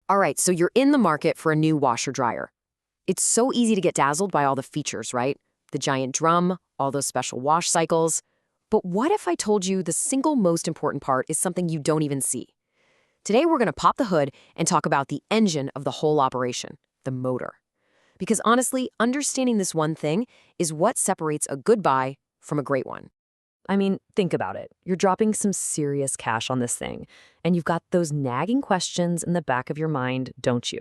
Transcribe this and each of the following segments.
All right, so you're in the market for a new washer dryer. It's so easy to get dazzled by all the features, right? The giant drum, all those special wash cycles. But what if I told you the single most important part is something you don't even see? Today, we're going to pop the hood and talk about the engine of the whole operation, the motor. Because honestly, understanding this one thing is what separates a good buy from a great one. I mean, think about it. You're dropping some serious cash on this thing, and you've got those nagging questions in the back of your mind, don't you?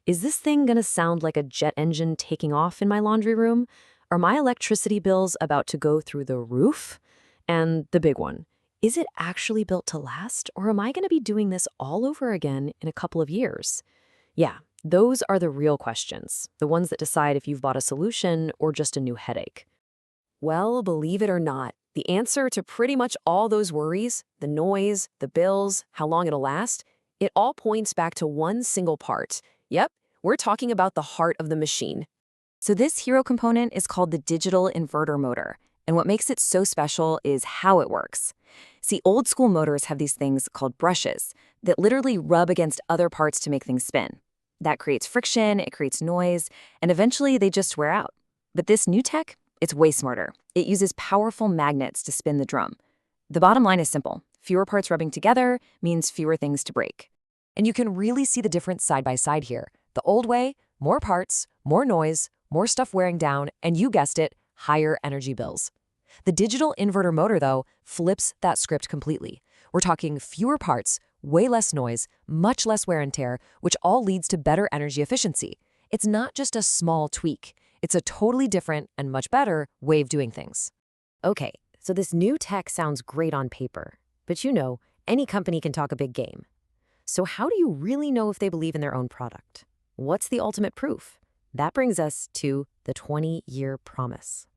Is this thing going to sound like a jet engine taking off in my laundry room? Are my electricity bills about to go through the roof? And the big one, is it actually built to last, or am I going to be doing this all over again in a couple of years? Yeah, those are the real questions, the ones that decide if you've bought a solution or just a new headache. Well, believe it or not, the answer to pretty much all those worries, the noise, the bills, how long it'll last, it all points back to one single part. Yep, we're talking about the heart of the machine. So this hero component is called the digital inverter motor, and what makes it so special is how it works. See, old school motors have these things called brushes that literally rub against other parts to make things spin. That creates friction, it creates noise, and eventually they just wear out. But this new tech, it's way smarter. It uses powerful magnets to spin the drum. The bottom line is simple. Fewer parts rubbing together means fewer things to break. And you can really see the difference side by side here. The old way, more parts, more noise, more stuff wearing down, and you guessed it, higher energy bills. The digital inverter motor, though, flips that script completely. We're talking fewer parts, way less noise, much less wear and tear, which all leads to better energy efficiency. It's not just a small tweak. It's a totally different and much better way of doing things. Okay, so this new tech sounds great on paper, but you know, any company can talk a big game. So how do you really know if they believe in their own product? What's the ultimate proof? That brings us to the 20-year promise.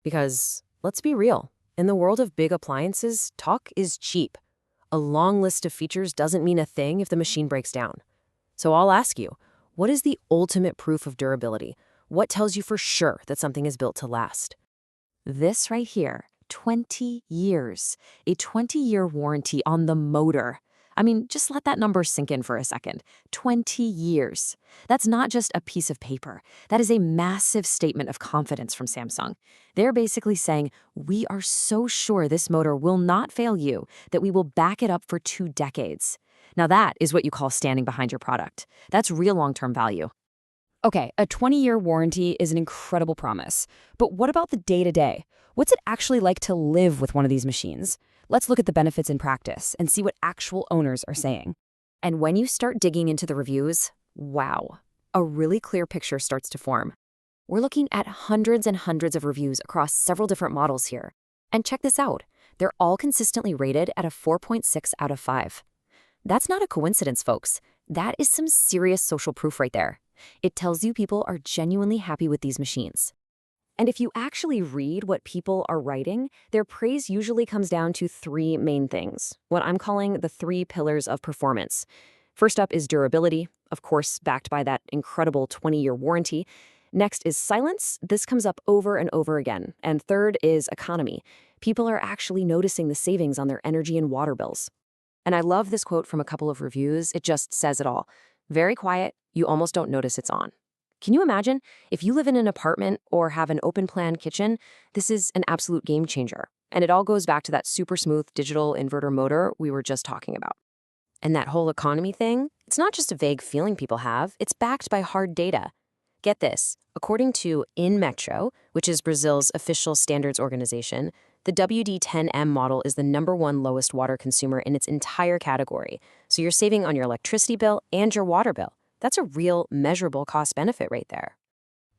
Because let's be real, in the world of big appliances, talk is cheap. A long list of features doesn't mean a thing if the machine breaks down. So I'll ask you, what is the ultimate proof of durability? What tells you for sure that something is built to last? This right here, 20 years. A 20-year warranty on the motor. I mean, just let that number sink in for a second. 20 years. That's not just a piece of paper. That is a massive statement of confidence from Samsung. They're basically saying, we are so sure this motor will not fail you that we will back it up for 2 decades. Now that is what you call standing behind your product. That's real long-term value. Okay, a 20-year warranty is an incredible promise. But what about the day-to-day? What's it actually like to live with one of these machines? Let's look at the benefits in practice and see what actual owners are saying. And when you start digging into the reviews, wow, a really clear picture starts to form. We're looking at hundreds and hundreds of reviews across several different models here. And check this out. They're all consistently rated at a 4.6 out of 5. That's not a coincidence, folks. That is some serious social proof right there. It tells you people are genuinely happy with these machines. And if you actually read what people are writing, their praise usually comes down to 3 main things, what I'm calling the 3 pillars of performance. First up is durability, of course, backed by that incredible 20-year warranty. Next is silence. This comes up over and over again. And third is economy. People are actually noticing the savings on their energy and water bills. And I love this quote from a couple of reviews. It just says it all. Very quiet, you almost don't notice it's on. Can you imagine? If you live in an apartment or have an open-plan kitchen, this is an absolute game changer. And it all goes back to that super smooth digital inverter motor we were just talking about. And that whole economy thing, it's not just a vague feeling people have, it's backed by hard data. Get this, according to Inmetro, which is Brazil's official standards organization, the WD10M model is the #1 lowest water consumer in its entire category. So you're saving on your electricity bill and your water bill. That's a real, measurable cost benefit right there.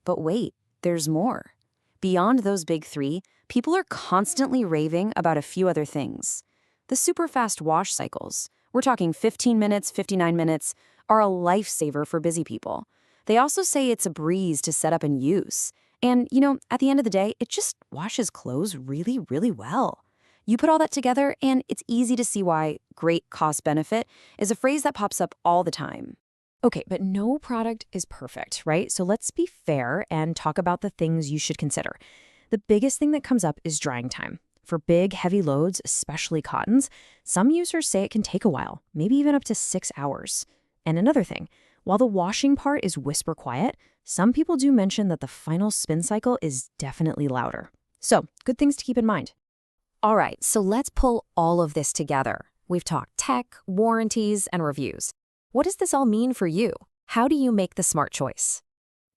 But wait, there's more. Beyond those big 3, people are constantly raving about a few other things. The super fast wash cycles, we're talking 15 minutes, 59 minutes, are a lifesaver for busy people. They also say it's a breeze to set up and use. And, you know, at the end of the day, it just washes clothes really, really well. You put all that together, and it's easy to see why great cost benefit is a phrase that pops up all the time. Okay, but no product is perfect, right? So let's be fair and talk about the things you should consider. The biggest thing that comes up is drying time. For big, heavy loads, especially cottons, some users say it can take a while, maybe even up to 6 hours. And another thing, while the washing part is whisper quiet, some people do mention that the final spin cycle is definitely louder. So, good things to keep in mind. All right, so let's pull all of this together. We've talked tech, warranties, and reviews. What does this all mean for you? How do you make the smart choice?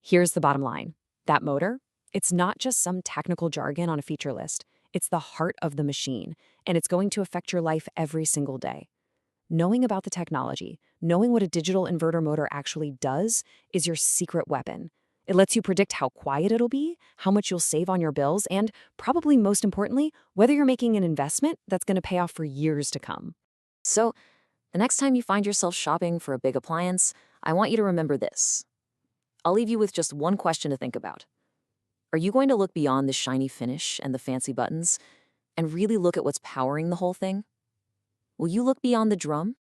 Here's the bottom line. That motor, it's not just some technical jargon on a feature list. It's the heart of the machine, and it's going to affect your life every single day. Knowing about the technology, knowing what a digital inverter motor actually does, is your secret weapon. It lets you predict how quiet it'll be, how much you'll save on your bills, and probably most importantly, whether you're making an investment that's going to pay off for years to come. So, the next time you find yourself shopping for a big appliance, I want you to remember this. I'll leave you with just one question to think about. Are you going to look beyond the shiny finish and the fancy buttons and really look at what's powering the whole thing? Will you look beyond the drum